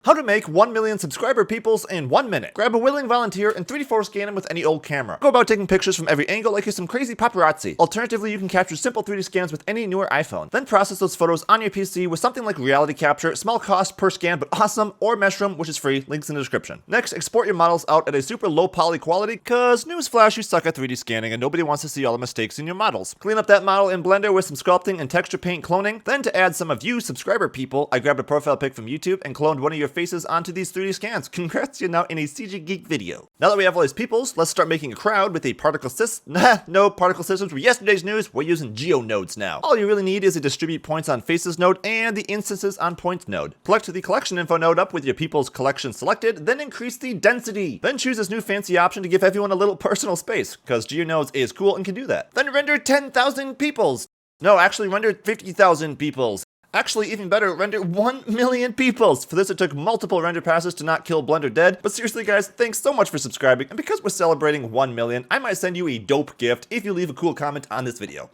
How to make 1 million subscriber peoples in 1 minute. Grab a willing volunteer and 3D4 scan them with any old camera. Go about taking pictures from every angle like you're some crazy paparazzi. Alternatively, you can capture simple 3D scans with any newer iPhone. Then process those photos on your PC with something like reality capture, small cost per scan but awesome, or Meshroom, which is free, links in the description. Next, export your models out at a super low poly quality, cause newsflash, you suck at 3D scanning and nobody wants to see all the mistakes in your models. Clean up that model in Blender with some sculpting and texture paint cloning. Then to add some of you subscriber people, I grabbed a profile pic from YouTube and cloned one of your faces onto these 3D scans. Congrats, you're now in a CG Geek video. Now that we have all these peoples, let's start making a crowd with a particle system. No, particle systems were yesterday's news. We're using geo nodes now. All you really need is a distribute points on faces node and the instances on points node. Collect the collection info node up with your people's collection selected, then increase the density. Then choose this new fancy option to give everyone a little personal space, because geo nodes is cool and can do that. Then render 10,000 peoples. No, actually render 50,000 peoples. Actually, even better, render 1 million peoples. For this, it took multiple render passes to not kill Blender dead. But seriously, guys, thanks so much for subscribing. And because we're celebrating 1 million, I might send you a dope gift if you leave a cool comment on this video.